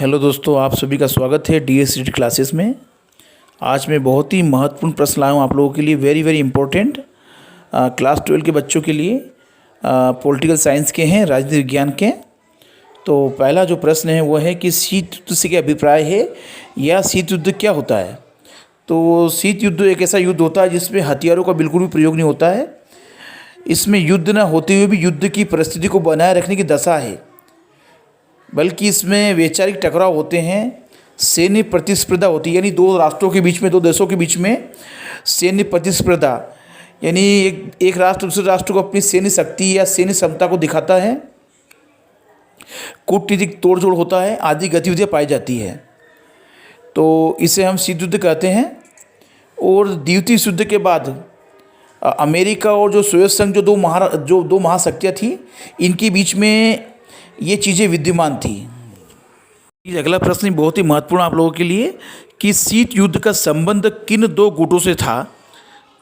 Hello दोस्तों, आप सभी का स्वागत है डीएससीटी क्लासेस में। आज मैं बहुत ही महत्वपूर्ण प्रश्न लाया हूँ आप लोगों के लिए, वेरी वेरी इंपॉर्टेंट। क्लास 12 के बच्चों के लिए पॉलिटिकल साइंस के हैं, राजनीति विज्ञान के। तो पहला जो प्रश्न है वो है कि शीत युद्ध से क्या अभिप्राय है या शीत युद्ध क्या होता है। तो शीत युद्ध एक ऐसा युद्ध होता है जिसमें हथियारों का बिल्कुल भी प्रयोग नहीं होता है। इसमें युद्ध न होते हुए भी युद्ध की परिस्थिति को बनाए रखने की दशा है, बल्कि इसमें वैचारिक टकराव होते हैं, सैन्य प्रतिस्पर्धा होती है, यानी दो राष्ट्रों के बीच में, दो देशों के बीच में सैन्य प्रतिस्पर्धा, यानी एक राष्ट्र दूसरे राष्ट्र को अपनी सैन्य शक्ति या सैन्य क्षमता को दिखाता है। कूटनीतिक तोड़जोड़ होता है, आदि गतिविधियाँ पाई जाती है। तो इसे हम शीत युद्ध कहते हैं। और द्वितीय युद्ध के बाद अमेरिका और जो सोवियत संघ, जो दो महाशक्तियाँ थी, इनके बीच में ये चीज़ें विद्यमान थी। ये अगला प्रश्न बहुत ही महत्वपूर्ण आप लोगों के लिए कि शीत युद्ध का संबंध किन दो गुटों से था।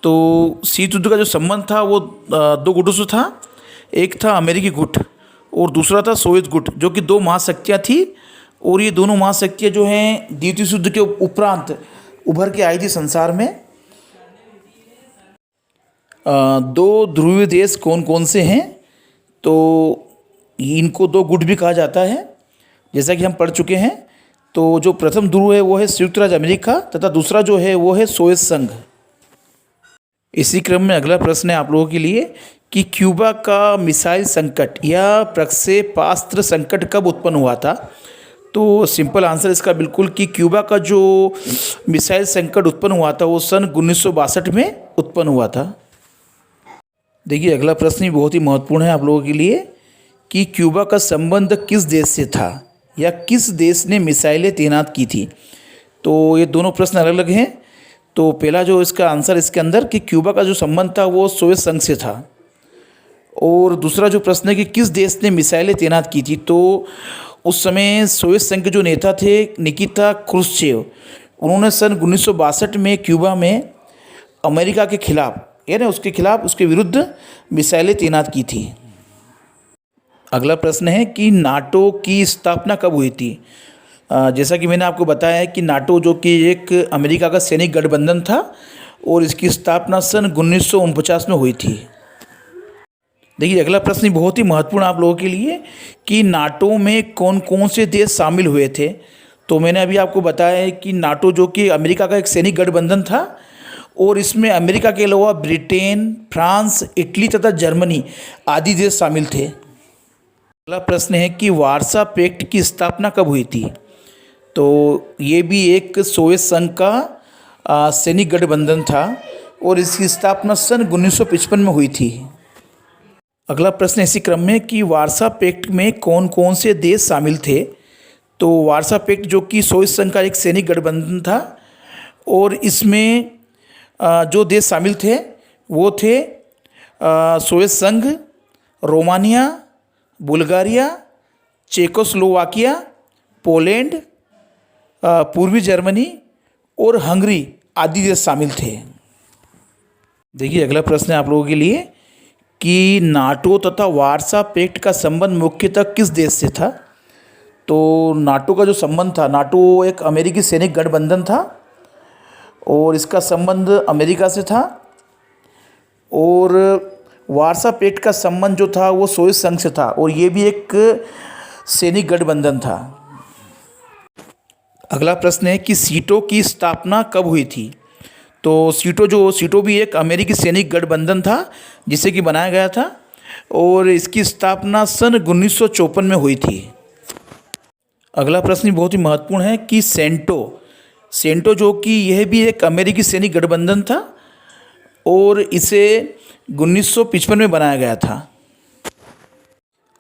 तो शीत युद्ध का जो संबंध था वो दो गुटों से था। एक था अमेरिकी गुट और दूसरा था सोवियत गुट, जो कि दो महाशक्तियाँ थी। और ये दोनों महाशक्तियाँ जो हैं द्वितीय युद्ध के उपरांत उभर के आई थी संसार में। दो ध्रुवीय देश कौन कौन से हैं, तो इनको दो गुट भी कहा जाता है, जैसा कि हम पढ़ चुके हैं। तो जो प्रथम ध्रुव है वो है संयुक्त राज्य अमेरिका, तथा दूसरा जो है वो है सोवियत संघ। इसी क्रम में अगला प्रश्न है आप लोगों के लिए कि क्यूबा का मिसाइल संकट या प्रक्षेपास्त्र संकट कब उत्पन्न हुआ था। तो सिंपल आंसर इसका बिल्कुल कि क्यूबा का जो मिसाइल संकट उत्पन्न हुआ था वो सन 1962 में उत्पन्न हुआ था। देखिए अगला प्रश्न भी बहुत ही महत्वपूर्ण है आप लोगों के लिए कि क्यूबा का संबंध किस देश से था या किस देश ने मिसाइलें तैनात की थी। तो ये दोनों प्रश्न अलग अलग हैं। तो पहला जो इसका आंसर इसके अंदर कि क्यूबा का जो संबंध था वो सोवियत संघ से था। और दूसरा जो प्रश्न है कि किस देश ने मिसाइलें तैनात की थी, तो उस समय सोवियत संघ के जो नेता थे निकिता क्रुश्चेव, उन्होंने सन 1962 में क्यूबा में अमेरिका के खिलाफ, यानी उसके विरुद्ध मिसाइलें तैनात की थी। अगला प्रश्न है कि नाटो की स्थापना कब हुई थी। जैसा कि मैंने आपको बताया है कि नाटो जो कि एक अमेरिका का सैनिक गठबंधन था और इसकी स्थापना सन 1949 में हुई थी। देखिए अगला प्रश्न बहुत ही महत्वपूर्ण आप लोगों के लिए कि नाटो में कौन कौन से देश शामिल हुए थे। तो मैंने अभी आपको बताया है कि नाटो जो कि अमेरिका का एक सैनिक गठबंधन था और इसमें अमेरिका के अलावा ब्रिटेन, फ्रांस, इटली तथा जर्मनी आदि देश शामिल थे। अगला प्रश्न है कि वार्सा पैक्ट की स्थापना कब हुई थी। तो ये भी एक सोवियत संघ का सैनिक गठबंधन था और इसकी स्थापना सन 1955 में हुई थी। अगला प्रश्न इसी क्रम में कि वार्सा पैक्ट में कौन कौन से देश शामिल थे। तो वार्सा पैक्ट जो कि सोवियत संघ का एक सैनिक गठबंधन था और इसमें जो देश शामिल थे वो थे सोवियत संघ, रोमानिया, बुल्गारिया, चेकोस्लोवाकिया, पोलैंड, पूर्वी जर्मनी और हंगरी आदि देश शामिल थे। देखिए अगला प्रश्न है आप लोगों के लिए कि नाटो तथा वार्सा पैक्ट का संबंध मुख्यतः किस देश से था। तो नाटो का जो संबंध था, नाटो एक अमेरिकी सैनिक गठबंधन था और इसका संबंध अमेरिका से था। और वार्सा पैक्ट का संबंध जो था वो सोवियत संघ से था और ये भी एक सैनिक गठबंधन था। अगला प्रश्न है कि सीटो की स्थापना कब हुई थी। तो सीटो भी एक अमेरिकी सैनिक गठबंधन था जिसे कि बनाया गया था और इसकी स्थापना सन 1954 में हुई थी। अगला प्रश्न बहुत ही महत्वपूर्ण है कि सेंटो जो कि यह भी एक अमेरिकी सैनिक गठबंधन था और इसे 1955 में बनाया गया था।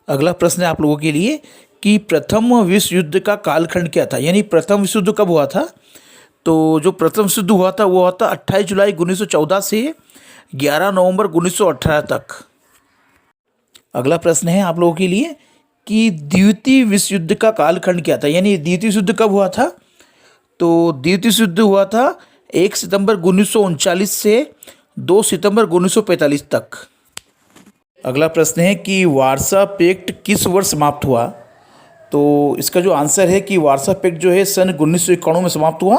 अगला प्रश्न है आप लोगों के लिए कि प्रथम विश्व युद्ध का कालखंड क्या था, यानी प्रथम विश्व युद्ध कब हुआ था। तो जो प्रथम विश्व युद्ध हुआ था वो हुआ था 28 जुलाई 1914 से 11 नवंबर 1918 तक। अगला प्रश्न है आप लोगों के लिए कि द्वितीय विश्व युद्ध का कालखंड क्या था, यानी द्वितीय विश्व युद्ध कब हुआ था। तो द्वितीय विश्व युद्ध हुआ था 1 सितंबर 1939 से 2 सितंबर 1945 तक। अगला प्रश्न है कि वार्सा पैक्ट किस वर्ष समाप्त हुआ। तो इसका जो आंसर है कि वार्सा पैक्ट जो है सन 1991 में समाप्त हुआ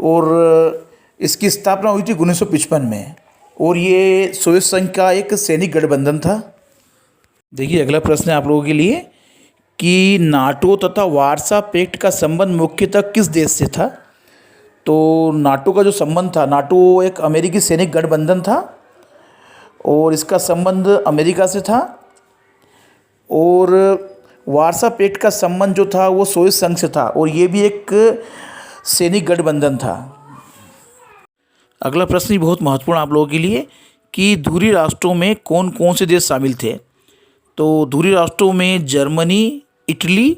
और इसकी स्थापना हुई थी 1955 में और ये सोवियत संघ का एक सैनिक गठबंधन था। देखिए अगला प्रश्न है आप लोगों के लिए कि नाटो तथा वार्सा पैक्ट का संबंध मुख्यतः किस देश से था। तो नाटो का जो संबंध था, नाटो एक अमेरिकी सैनिक गठबंधन था और इसका संबंध अमेरिका से था और वार्सा पैक्ट का संबंध जो था वो सोवियत संघ से था और ये भी एक सैनिक गठबंधन था। अगला प्रश्न भी बहुत महत्वपूर्ण आप लोगों के लिए कि ध्रुवीय राष्ट्रों में कौन कौन से देश शामिल थे। तो ध्रुवीय राष्ट्रों में जर्मनी, इटली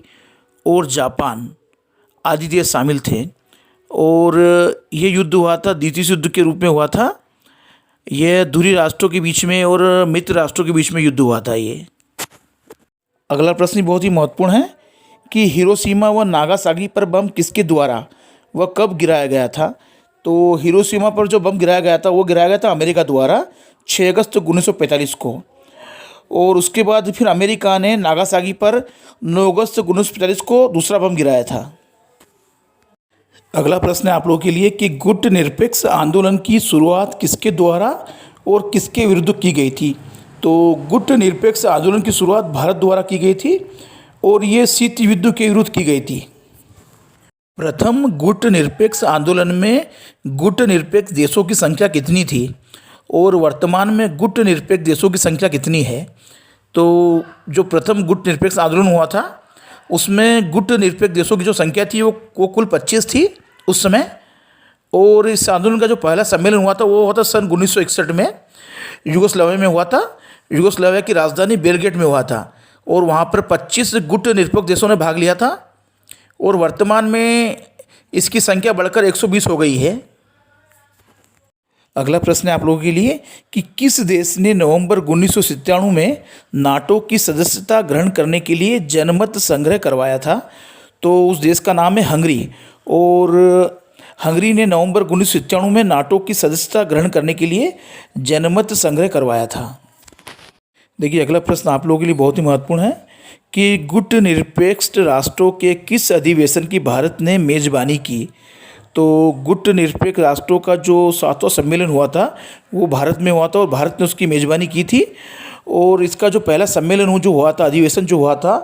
और जापान आदि देश शामिल थे और ये युद्ध हुआ था, द्वितीय युद्ध के रूप में हुआ था। यह ध्रुवीय राष्ट्रों के बीच में और मित्र राष्ट्रों के बीच में युद्ध हुआ था ये। अगला प्रश्न बहुत ही महत्वपूर्ण है कि हिरोशिमा व नागासाकी पर बम किसके द्वारा व कब गिराया गया था। तो हिरोशिमा पर जो बम गिराया गया था वो गिराया गया था अमेरिका द्वारा 6 अगस्त 1945 को और उसके बाद फिर अमेरिका ने नागासाकी पर 9 अगस्त 1945 को दूसरा बम गिराया था। अगला प्रश्न है आप लोगों के लिए कि गुट निरपेक्ष आंदोलन की शुरुआत किसके द्वारा और किसके विरुद्ध की गई थी। तो गुट निरपेक्ष आंदोलन की शुरुआत भारत द्वारा की गई थी और ये शीत युद्ध के विरुद्ध की गई थी। प्रथम गुट निरपेक्ष आंदोलन में गुट निरपेक्ष देशों की संख्या कितनी थी और वर्तमान में गुट निरपेक्ष देशों की संख्या कितनी है। तो जो प्रथम गुट निरपेक्ष आंदोलन हुआ था उसमें गुट निरपेक्ष देशों की जो संख्या थी वो कुल 25 थी उस समय और इस आंदोलन का जो पहला सम्मेलन हुआ था वो हुआ था सन 1961 में यूगोस्लाविया में हुआ था। यूगोस्लाविया की राजधानी बेलग्रेड में हुआ था और वहाँ पर 25 गुट निरपेक्ष देशों ने भाग लिया था और वर्तमान में इसकी संख्या बढ़कर 120 हो गई है। अगला प्रश्न है आप लोगों के लिए कि किस देश ने नवंबर 1997 में नाटो की सदस्यता ग्रहण करने के लिए जनमत संग्रह करवाया था। तो उस देश का नाम है हंगरी और हंगरी ने नवंबर 1997 में नाटो की सदस्यता ग्रहण करने के लिए जनमत संग्रह करवाया था। देखिए अगला प्रश्न आप लोगों के लिए बहुत ही महत्वपूर्ण है कि गुट निरपेक्ष राष्ट्रों के किस अधिवेशन की भारत ने मेज़बानी की। तो गुट निरपेक्ष राष्ट्रों का जो 7वां सम्मेलन हुआ था वो भारत में हुआ था और भारत ने उसकी मेज़बानी की थी और इसका जो पहला सम्मेलन जो हुआ था, अधिवेशन जो हुआ था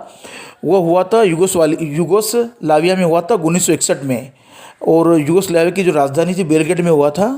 वो हुआ था यूगोस्लाविया में हुआ था 1961 में और यूगोस्लाविया की जो राजधानी थी बेलग्रेड में हुआ था।